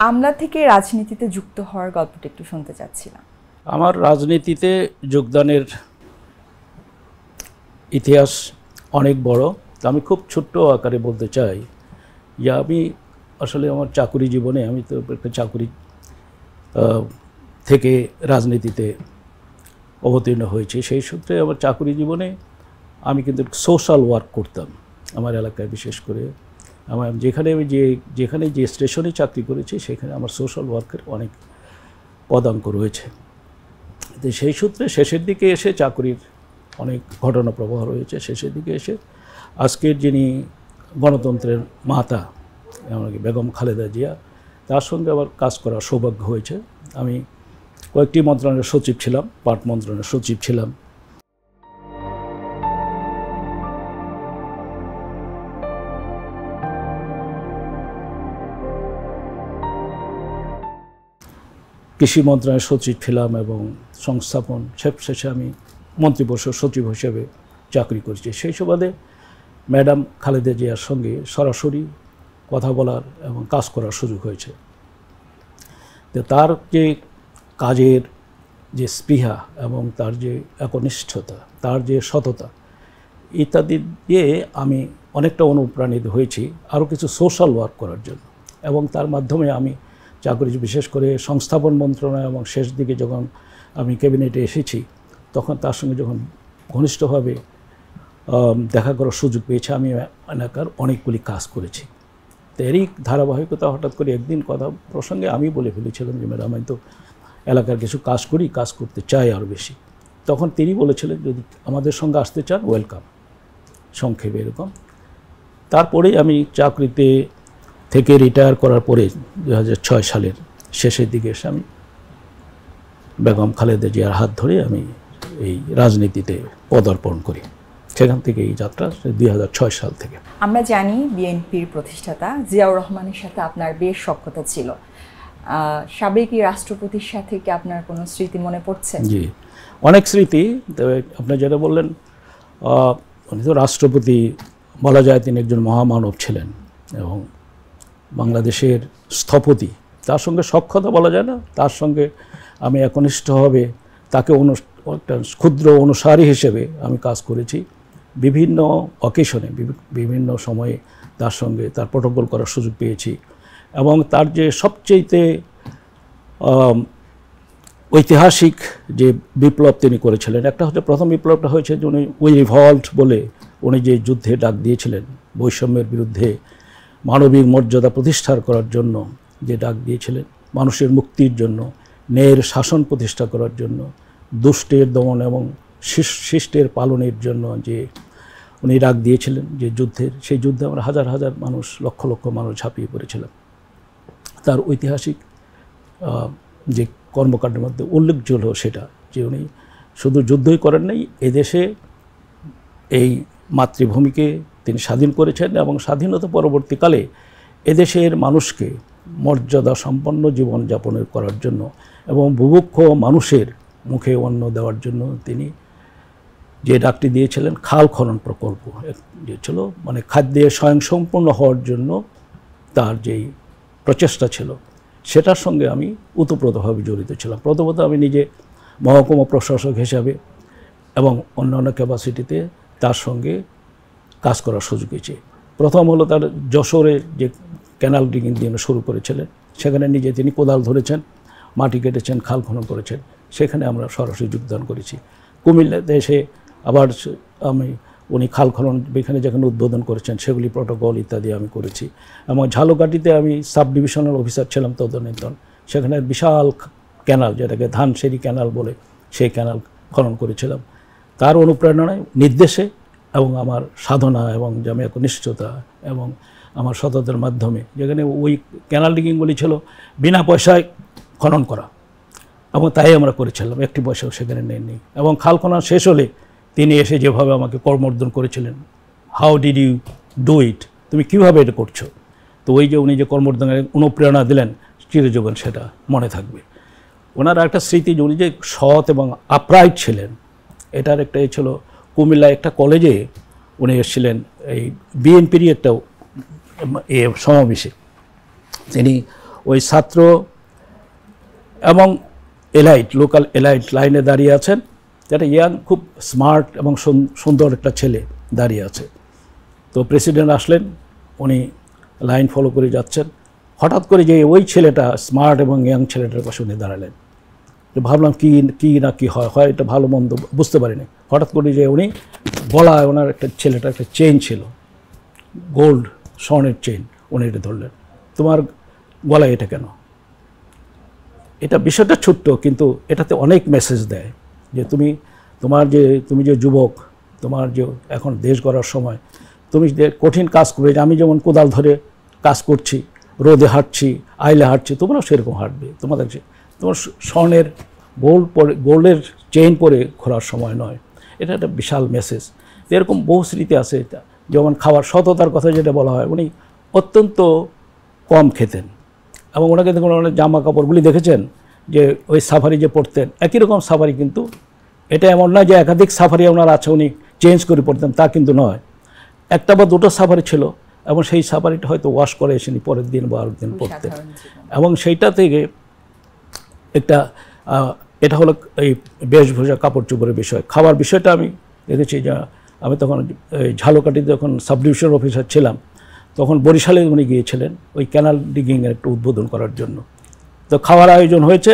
আমলা থেকে রাজনীতিতে যুক্ত হওয়ার গল্পটা একটু শুনতে চাচ্ছিলাম। আমার রাজনীতিতে যোগদানের ইতিহাস অনেক বড়। আমি খুব ছোট্ট আকারে বলতে চাই যে আমি আসলে আমার চাকুরি জীবনে, আমি তো একটা চাকুরি থেকে রাজনীতিতে অবতীর্ণ হয়েছি। সেই সূত্রে আমার চাকুরি জীবনে আমি কিন্তু সোশ্যাল ওয়ার্ক করতাম আমার এলাকায়। বিশেষ করে আমার যেখানে যে স্টেশনে চাকরি করেছি সেখানে আমার সোশ্যাল ওয়ার্কের অনেক পদাঙ্ক রয়েছে। তো সেই সূত্রে শেষের দিকে এসে চাকরির অনেক ঘটনা প্রবাহ রয়েছে। শেষের দিকে এসে আজকের যিনি গণতন্ত্রের মাতা আমাকে বেগম খালেদা জিয়া, তার সঙ্গে আবার কাজ করার সৌভাগ্য হয়েছে। আমি কয়েকটি মন্ত্রণালয়ের সচিব ছিলাম, পাট মন্ত্রণালয়ের সচিব ছিলাম। কৃষি মন্ত্রণালয়ের সচিব ছিলাম এবং সংস্থাপন শেষে আমি মন্ত্রিপরিষদ সচিব হিসেবে চাকরি করেছি। সেই সুবাদে ম্যাডাম খালেদা জিয়ার সঙ্গে সরাসরি কথা বলার এবং কাজ করার সুযোগ হয়েছে। তো তার যে কাজের যে স্পৃহা এবং তার যে একনিষ্ঠতা, তার যে সততা ইত্যাদি দিয়ে আমি অনেকটা অনুপ্রাণিত হয়েছি আরও কিছু সোশ্যাল ওয়ার্ক করার জন্য। এবং তার মাধ্যমে আমি চাকরি, বিশেষ করে সংস্থাপন মন্ত্রণালয় এবং শেষ দিকে যখন আমি ক্যাবিনেটে এসেছি তখন তার সঙ্গে যখন ঘনিষ্ঠভাবে দেখা করার সুযোগ পেয়েছি, আমি এলাকার অনেকগুলি কাজ করেছি। তো এরই ধারাবাহিকতা হঠাৎ করে একদিন কথা প্রসঙ্গে আমি বলে ফেলেছিলাম যে ম্যাডাম আমি তো এলাকার কিছু কাজ করি, কাজ করতে চাই আরও বেশি। তখন তিনি বলেছিলেন যদি আমাদের সঙ্গে আসতে চান ওয়েলকাম, সংক্ষেপে এরকম। তারপরেই আমি চাকরিতে থেকে রিটায়ার করার পরে 2006 সালের শেষের দিকে এসে আমি বেগম খালেদা জিয়ার হাত ধরে আমি এই রাজনীতিতে পদার্পণ করি। সেখান থেকে এই যাত্রা 2006 সাল থেকে। আমরা জানি বিএনপির প্রতিষ্ঠাতা জিয়াউর রহমানের সাথে আপনার বেশ সখ্যতা ছিল। সাবেক রাষ্ট্রপতির সাথে কি আপনার কোনো স্মৃতি মনে পড়ছে? জি, অনেক স্মৃতি। তবে আপনি যেটা বললেন, উনি তো রাষ্ট্রপতি, বলা যায় তিনি একজন মহামানব ছিলেন এবং বাংলাদেশের স্থপতি। তার সঙ্গে সখ্যতা বলা যায় না, তার সঙ্গে আমি একনিষ্ঠভাবে তাকে একটা ক্ষুদ্র অনুসারী হিসেবে আমি কাজ করেছি। বিভিন্ন অকেশনে, বিভিন্ন সময়ে তার সঙ্গে তার প্রটোকল করার সুযোগ পেয়েছি। এবং তার যে সবচেয়ে ঐতিহাসিক যে বিপ্লব তিনি করেছিলেন, একটা হচ্ছে প্রথম বিপ্লবটা হয়েছে যে উনি উই রিভল্ট বলে উনি যে যুদ্ধে ডাক দিয়েছিলেন বৈষম্যের বিরুদ্ধে, মানবিক মর্যাদা প্রতিষ্ঠা করার জন্য যে ডাক দিয়েছিলেন, মানুষের মুক্তির জন্য, ন্যায়ের শাসন প্রতিষ্ঠা করার জন্য, দুষ্টের দমন এবং শিষ্টের পালনের জন্য যে উনি ডাক দিয়েছিলেন যে যুদ্ধের, সেই যুদ্ধে আমরা হাজার হাজার মানুষ, লক্ষ লক্ষ মানুষ ঝাঁপিয়ে পড়েছিলাম। তার ঐতিহাসিক যে কর্মকাণ্ডের মধ্যে উল্লেখযোগ্য সেটা যে উনি শুধু যুদ্ধই করেন নাই, এদেশে এই মাতৃভূমিকে তিনি স্বাধীন করেছেন এবং স্বাধীনতা পরবর্তীকালে এদেশের মানুষকে মর্যাদা সম্পন্ন জীবনযাপনের করার জন্য এবং বুভুক্ষ মানুষের মুখে অন্ন দেওয়ার জন্য তিনি যে ডাকটি দিয়েছিলেন, খাল খনন প্রকল্প যে ছিল, মানে খাদ্যে স্বয়ংসম্পূর্ণ হওয়ার জন্য তার যেই প্রচেষ্টা ছিল, সেটার সঙ্গে আমি ওতপ্রোতভাবে জড়িত ছিলাম। প্রথমত আমি নিজে মহকুমা প্রশাসক হিসাবে এবং অন্যান্য ক্যাপাসিটিতে তার সঙ্গে কাজ করার সুযোগ হয়েছে। প্রথম হলো তার যশোরে যে ক্যানাল ডিগিং দিয়ে শুরু করেছিলেন, সেখানে নিজে তিনি কোদাল ধরেছেন, মাটি কেটেছেন, খাল খনন করেছেন, সেখানে আমরা সরাসরি যোগদান করেছি। কুমিল্লাতে এসে আবার উনি খাল খনন এখানে যেখানে উদ্বোধন করেছেন সেগুলি প্রটোকল ইত্যাদি আমি করেছি। এবং ঝালকাঠিতে আমি সাব ডিভিশনাল অফিসার ছিলাম তদানীন্তন, সেখানে বিশাল ক্যানাল, যেটাকে ধানসেরি ক্যানাল বলে, সেই ক্যানাল খনন করেছিলাম। তার অনুপ্রেরণায়, নির্দেশে এবং আমার সাধনা এবং যে আমি একনিষ্ঠতা এবং আমার সততার মাধ্যমে, যেখানে ওই ক্যানাল ডিগিংগুলি ছিল বিনা পয়সায় খনন করা, এবং তাই আমরা করেছিলাম, একটি পয়সাও সেখানে নেননি। এবং খাল খনন শেষ হলে তিনি এসে যেভাবে আমাকে কর্মর্দন করেছিলেন, how did you do it, তুমি কীভাবে এটা করছো, তো ওই যে উনি যে কর্মর্দনের অনুপ্রেরণা দিলেন চিরজীবন সেটা মনে থাকবে। ওনার একটা স্মৃতি যে উনি যে সৎ এবং আপরাইট ছিলেন, এটার একটা ছিল কুমিল্লায় একটা কলেজে উনি এসেছিলেন এই বিএনপিরই একটা সমাবেশে। তিনি ওই ছাত্র এবং এলাইট, লোকাল এলাইট লাইনে দাঁড়িয়ে আছেন, যেটা ইয়াং, খুব স্মার্ট এবং সুন্দর একটা ছেলে দাঁড়িয়ে আছে। তো প্রেসিডেন্ট আসলেন, উনি লাইন ফলো করে যাচ্ছেন, হঠাৎ করে যে ওই ছেলেটা, স্মার্ট এবং ইয়াং ছেলেটার পাশে উনি দাঁড়ালেন। তো ভাবলাম কি না কি হয় এটা ভালো মন্দ বুঝতে পারিনি। হঠাৎ করে যে উনি গলায়, ওনার একটা ছেলেটা একটা চেইন ছিল, গোল্ড স্বর্ণের চেইন, উনি এটা ধরলেন। তোমার গলায় এটা কেন? এটা বিষয়টা ছোট্ট, কিন্তু এটাতে অনেক মেসেজ দেয় যে তুমি যে যুবক, তোমার যে এখন দেশ গড়ার সময়, তুমি যে কঠিন কাজ করবে, আমি যেমন কোদাল ধরে কাজ করছি, রোদে হাঁটছি, আইলে হাঁটছি, তোমরাও সেরকম হাঁটবে। তোমার স্বর্ণের গোল্ডের চেইন পরে ঘোরার সময় নয়। এটা একটা বিশাল মেসেজ। এরকম বহু স্মৃতি আছে। যেমন খাবার সততার কথা যেটা বলা হয়, উনি অত্যন্ত কম খেতেন, এবং ওনাকে দেখুন, ওনার জামা কাপড়গুলি দেখেছেন যে ওই সাফারি যে পড়তেন, একই রকম সাফারি, কিন্তু এটা এমন নয় যে একাধিক সাফারি ওনার আছে উনি চেঞ্জ করে পড়তেন, তা কিন্তু নয়। একটা বা দুটো সাফারি ছিল, এবং সেই সাফারিটা হয়তো ওয়াশ করে এসেনি পরের দিন বা আরেক দিন পড়তেন। এবং সেইটা থেকে একটা এটা হলো এই বেশভূষা, কাপড় চোপড়ের বিষয়। খাবার বিষয়টা আমি দেখেছি যে আমি তখন ঝালকাঠিতে যখন সাব ডিভিশন অফিসার ছিলাম, তখন বরিশালে উনি গিয়েছিলেন ওই ক্যানাল ডিগিংয়ের একটু উদ্বোধন করার জন্য। তো খাওয়ার আয়োজন হয়েছে।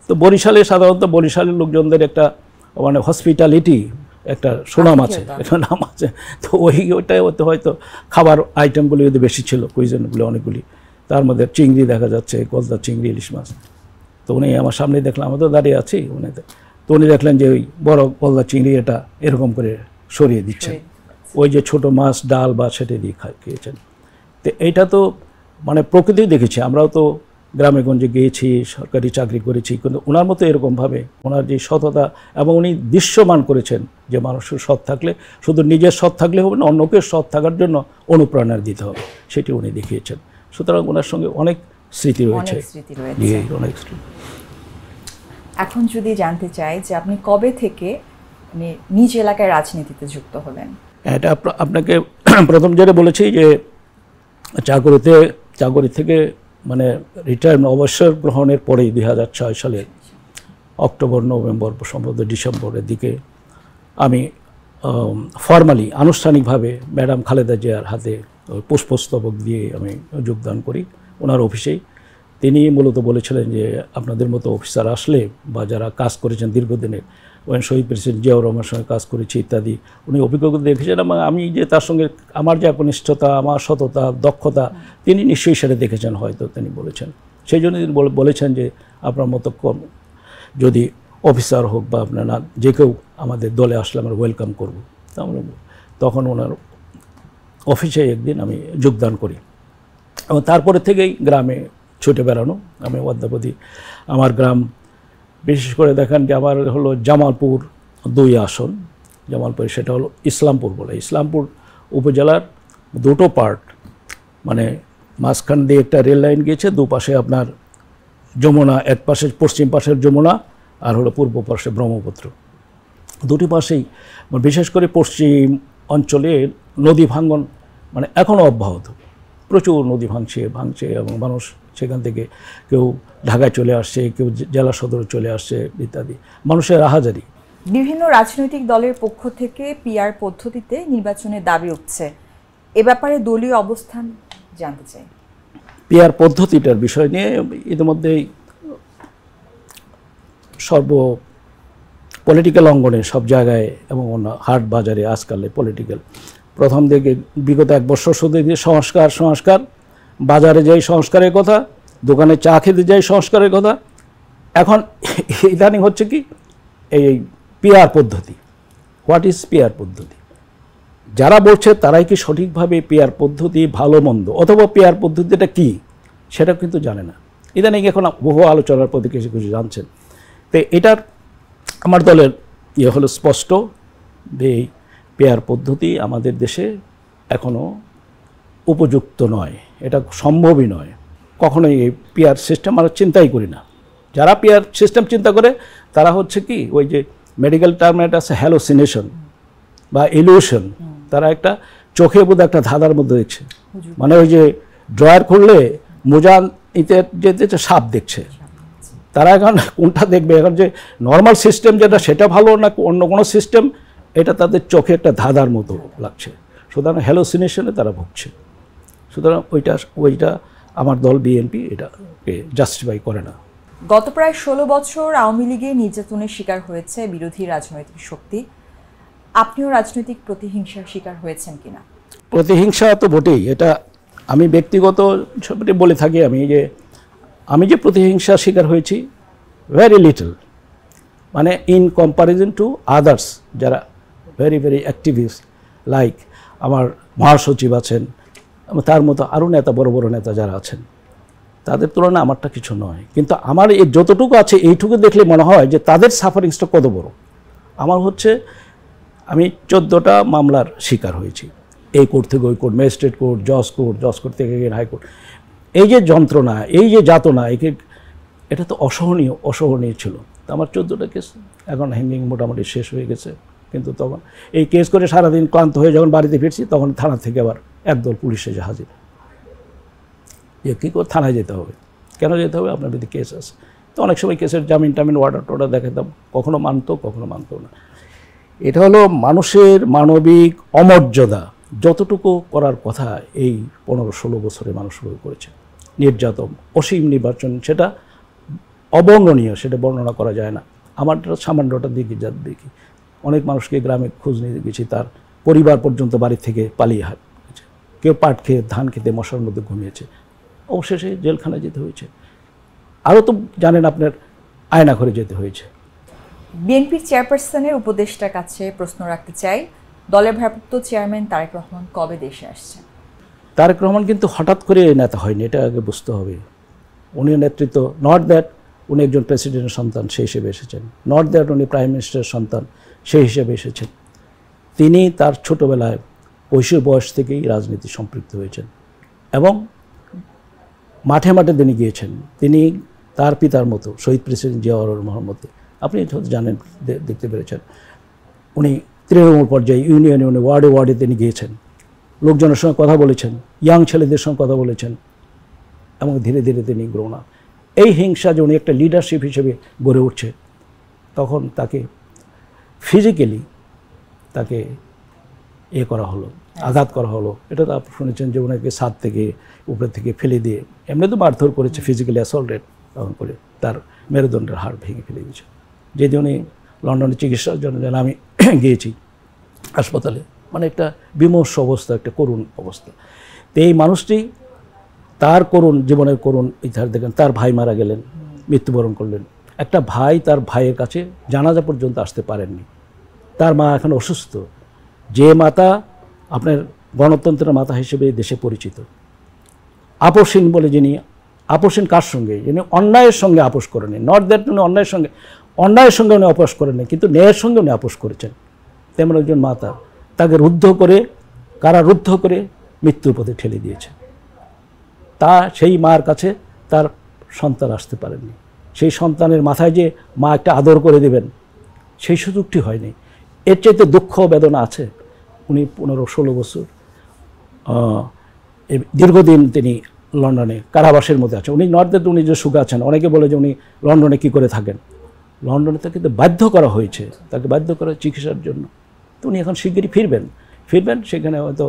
তো বরিশালে সাধারণত বরিশালের লোকজনদের একটা মানে হসপিটালিটি একটা সুনাম আছে, একটা নাম আছে। তো ওইটাই হয়তো খাবার আইটেমগুলি যদি বেশি ছিল, কুইজনগুলি অনেকগুলি, তার মধ্যে চিংড়ি দেখা যাচ্ছে, গলদা চিংড়ি, ইলিশ মাছ। তো উনি আমার সামনে দেখলাম, আমরা তো দাঁড়িয়ে আছি, তো উনি দেখলেন যে ওই বড় গলদা চিংড়ি এটা এরকম করে সরিয়ে দিচ্ছেন, ওই যে ছোট মাছ ডাল বা সেটা দিয়ে খেয়েছেন। তো এইটা তো মানে প্রকৃতি দেখেছি, আমরাও তো গ্রামে গঞ্জে গিয়েছি, সরকারি চাকরি করেছি, কিন্তু ওনার মতো এরকমভাবে ওনার যে সততা, এবং উনি দৃশ্যমান করেছেন যে মানুষের সৎ থাকলে, শুধু নিজের সৎ থাকলে হবে না, অন্যকে সৎ থাকার জন্য অনুপ্রেরণা দিতে হবে, সেটি উনি দেখিয়েছেন। সুতরাং ওনার সঙ্গে অনেক স্মৃতি রয়েছে। অনেক স্মৃতি। এখন যদি জানতে চাই যে আপনি কবে থেকে নিজ এলাকায় রাজনীতিতে যুক্ত হলেন? এটা আপনাকে প্রথম যেটা বলেছি যে চাকরি থেকে মানে রিটায়ারমেন্ট, অবসর গ্রহণের পরেই 2006 সালের অক্টোবর, নভেম্বর, সম্ভবত ডিসেম্বরের দিকে আমি ফর্মালি, আনুষ্ঠানিকভাবে ম্যাডাম খালেদা জিয়ার হাতে পুষ্পস্তবক দিয়ে আমি যোগদান করি ওনার অফিসেই। তিনি মূলত বলেছিলেন যে আপনাদের মতো অফিসার আসলে, বা যারা কাজ করেছেন দীর্ঘদিনের, ওই শহীদ প্রেসিডেন্ট জিয়াউর রহমানের সঙ্গে কাজ করেছি ইত্যাদি, উনি অভিজ্ঞতা দেখেছেন, এবং আমি যে তার সঙ্গে আমার যে একনিষ্ঠতা, আমার সততা, দক্ষতা, তিনি নিশ্চয়ই সেটা দেখেছেন, হয়তো তিনি বলেছেন। সেই জন্য তিনি বলেছেন যে আপনার মতো যদি অফিসার হোক বা আপনার না, যে কেউ আমাদের দলে আসলে আমরা ওয়েলকাম করব। তখন ওনার অফিসে একদিন আমি যোগদান করি, এবং তারপরে থেকেই গ্রামে ছুটে বেড়ানো। আমি অদ্যাবধি আমার গ্রাম, বিশেষ করে দেখেন যে আমার হলো জামালপুর 2 আসন, জামালপুর, সেটা হলো ইসলামপুর বলে। ইসলামপুর উপজেলার দুটো পার্ট, মানে মাঝখান দিয়ে একটা রেল লাইন গিয়েছে, দুপাশে আপনার যমুনা, এক পাশে পশ্চিম পাশের যমুনা, আর হলো পূর্ব পাশে ব্রহ্মপুত্র। দুটি পাশেই বিশেষ করে পশ্চিম অঞ্চলে নদী ভাঙ্গন মানে এখনও অব্যাহত, প্রচুর নদী ভাঙছে, এবং মানুষ সেখান থেকে কেউ ঢাকায় চলে আসছে, কেউ জেলা সদরে চলে আসছে ইত্যাদি, মানুষের আহাজারি। বিভিন্ন রাজনৈতিক দলের পক্ষ থেকে পিআর পদ্ধতিতে নির্বাচনের দাবি উঠছে, এ ব্যাপারে দলীয় অবস্থান জানতে চাই। পিআর পদ্ধতিটার বিষয় নিয়ে ইতিমধ্যেই পলিটিক্যাল অঙ্গনে সব জায়গায় এবং অন্য হাট বাজারে আজকাল পলিটিক্যাল, প্রথম দিকে বিগত 1 বছর শুধু সংস্কার, বাজারে যাই সংস্কারের কথা, দোকানে চা খেতে যাই সংস্কারের কথা। এখন ইদানিং হচ্ছে কি এই পিআর পদ্ধতি। হোয়াট ইজ পিআর পদ্ধতি? যারা বলছে তারাই কি সঠিকভাবে পিআর পদ্ধতি ভালো মন্দ, অথবা পিআর পদ্ধতিটা কি সেটা কিন্তু জানে না। ইদানিং এখন বহু আলোচনার প্রতি কিছু কিছু জানছেন। তো এটার আমার দলের হলো স্পষ্ট যে এই পিআর পদ্ধতি আমাদের দেশে এখনও উপযুক্ত নয়, এটা সম্ভবই নয়। কখনোই এই পিআর সিস্টেম আমরা চিন্তাই করি না। যারা পিআর সিস্টেম চিন্তা করে তারা হচ্ছে কি ওই যে মেডিকেল টার্মে একটা আছে হ্যালোসিনেশন বা ইলিউশন, তারা একটা চোখে বোধ একটা ধাঁধার মধ্যে দেখছে, মানে ওই যে ড্রয়ার খুললে মোজা যে সাপ দেখছে, তারা এখন কোনটা দেখবে? এখন যে নর্মাল সিস্টেম যেটা সেটা ভালো না অন্য কোনো সিস্টেম, এটা তাদের চোখে একটা ধাঁধার মতো লাগছে, সুতরাং হ্যালোসিনেশনে তারা ভুগছে। সুতরাং ওইটা আমার দল বিএনপি এটাকে জাস্টিফাই করে না। গত প্রায় 16 বছর আওয়ামী লীগের নির্যাতনের শিকার হয়েছে বিরোধী রাজনৈতিক শক্তি। আপনিও রাজনৈতিক প্রতিহিংসার শিকার হয়েছেন কিনা? প্রতিহিংসা তো বটেই, এটা আমি ব্যক্তিগত সবটি বলে থাকি আমি যে প্রতিহিংসার শিকার হয়েছি ভেরি লিটল, মানে ইন কম্পারিজন টু আদার্স যারা ভেরি ভেরি অ্যাক্টিভিস্ট, লাইক আমার মহাসচিব আছেন, তার মতো আরও নেতা, বড় বড় নেতা যারা আছেন, তাদের তুলনায় আমারটা কিছু নয়। কিন্তু আমার এই যতটুকু আছে এইটুকু দেখলে মনে হয় যে তাদের সাফারিংসটা কত বড়। আমার হচ্ছে আমি 14টা মামলার শিকার হয়েছি, এই কোর্ট থেকে ওই কোর্ট, ম্যাজিস্ট্রেট কোর্ট, জজ কোর্ট থেকে হাইকোর্ট। এই যে যন্ত্রণা, এই যে যাতনা, এটা তো অসহনীয় ছিল। তো আমার 14টা কেস এখন হ্যাঙ্গিং মোটামুটি শেষ হয়ে গেছে। কিন্তু তখন এই কেস করে সারাদিন ক্লান্ত হয়ে যখন বাড়িতে ফিরছি, তখন থানা থেকে আবার একদল পুলিশ এসে হাজির, যে কী করে থানায় যেতে হবে, কেন যেতে হবে, আপনার বিরুদ্ধে কেস আছে। তো অনেক সময় কেসের জামিন অর্ডার দেখাতাম, কখনো মানতো না। এটা হলো মানুষের মানবিক অমর্যাদা যতটুকু করার কথা এই 15-16 বছরে মানুষ করেছে। নির্যাতন, অসীম নির্বাচন, সেটা অবর্ণনীয়, সেটা বর্ণনা করা যায় না। আমারটা সামান্যটা দেখি অনেক মানুষকে গ্রামে খোঁজ নিয়ে গেছি, তার পরিবার পর্যন্ত বাড়ি থেকে পালিয়ে গেছে, কেউ পাট খেয়ে ধান খেতে মশার মধ্যে ঘুমিয়েছে, অবশেষে জেলখানায় যেতে হয়েছে। আরও তো জানেন আপনার আয়না ঘরে যেতে হয়েছে। বিএনপির চেয়ারপারসনের উপদেষ্টার কাছে প্রশ্ন রাখতে চাই, দলের ভারপ্রাপ্ত চেয়ারম্যান তারেক রহমান কবে দেশে আসছেন? তারেক রহমান কিন্তু হঠাৎ করে নেতা হয়নি, এটা আগে বুঝতে হবে। উনি নেতৃত্ব, নট দ্যাট উনি একজন প্রেসিডেন্টের সন্তান সেই হিসেবে এসেছেন, নট দ্যাট উনি প্রাইম মিনিস্টারের সন্তান সেই হিসেবে এসেছেন। তিনি তার ছোটোবেলায় কৈশোর বয়স থেকেই রাজনীতি সম্পৃক্ত হয়েছেন এবং মাঠে মাঠে তিনি গিয়েছেন। তিনি তার পিতার মতো শহীদ প্রেসিডেন্ট জিয়াউর রহমানের মতো, আপনি জানেন, দেখতে পেরেছেন, উনি তৃণমূল পর্যায়ে, ইউনিয়নে, ওয়ার্ডে তিনি গিয়েছেন, লোকজনের সঙ্গে কথা বলেছেন, ইয়াং ছেলেদের সঙ্গে কথা বলেছেন এবং ধীরে ধীরে তিনি গ্রোন আপ। এই হিংসা যে উনি একটা লিডারশিপ হিসেবে গড়ে উঠছে, তখন তাকে ফিজিক্যালি তাকে করা হলো, আঘাত করা হলো। এটা তো আপনি শুনেছেন যে ওনাকে ছাদ থেকে উপরে থেকে ফেলে দিয়ে, এমনি তো মারধর করেছে, ফিজিক্যালি অ্যাসল্টেড তখন করে, তার মেরুদণ্ডের হাড় ভেঙে ফেলে দিয়েছে। যেদিন উনি লন্ডনে চিকিৎসার জন্য যেন আমি গিয়েছি হাসপাতালে, মানে একটা বিমর্ষ অবস্থা, একটা করুণ অবস্থা। তো এই মানুষটি তার জীবনের করুণ ইতিহাস দেখেন, তার ভাই মারা গেলেন, মৃত্যুবরণ করলেন। একটা ভাই তার ভাইয়ের কাছে জানাজা পর্যন্ত আসতে পারেননি, তার মা এখন অসুস্থ, যে মাতা আপনার গণতন্ত্রের মাতা হিসেবে দেশে পরিচিত, আপোষহীন বলে যিনি, আপোষহীন কার সঙ্গে, যিনি অন্যায়ের সঙ্গে আপোষ করেনি, নট দ্যাট উনি অন্যায়ের সঙ্গে উনি আপোষ করেননি, কিন্তু ন্যায়ের সঙ্গে উনি আপোষ করেছেন। তেমন একজন মাতা তাকে কারারুদ্ধ করে মৃত্যুর পথে ঠেলে দিয়েছে। সেই মার কাছে তার সন্তান আসতে পারেননি, সেই সন্তানের মাথায় যে মা একটা আদর করে দেবেন সেই সুযোগটি হয়নি। এর চাইতে দুঃখ বেদনা আছে? উনি 15-16 বছর দীর্ঘদিন তিনি লন্ডনে কারাবাসের মধ্যে আছেন। উনি নট দ্যাট উনি যে সুখে আছেন, অনেকে বলে যে উনি লন্ডনে কী করে থাকেন। লন্ডনে তাকে কিন্তু বাধ্য করা হয়েছে, তাকে বাধ্য করা চিকিৎসার জন্য। তো উনি এখন শিগগিরই ফিরবেন সেখানে হয়তো,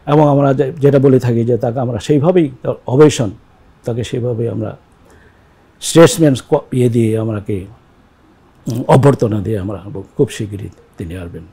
এবং আমরা যেটা বলে থাকি যে তাকে আমরা সেইভাবেই অবেশন, তাকে সেইভাবেই আমরা স্টেটসম্যান দিয়ে আমাকে অভ্যর্থনা দিয়ে আমরা খুব শিগগিরই তিনি আসবেন।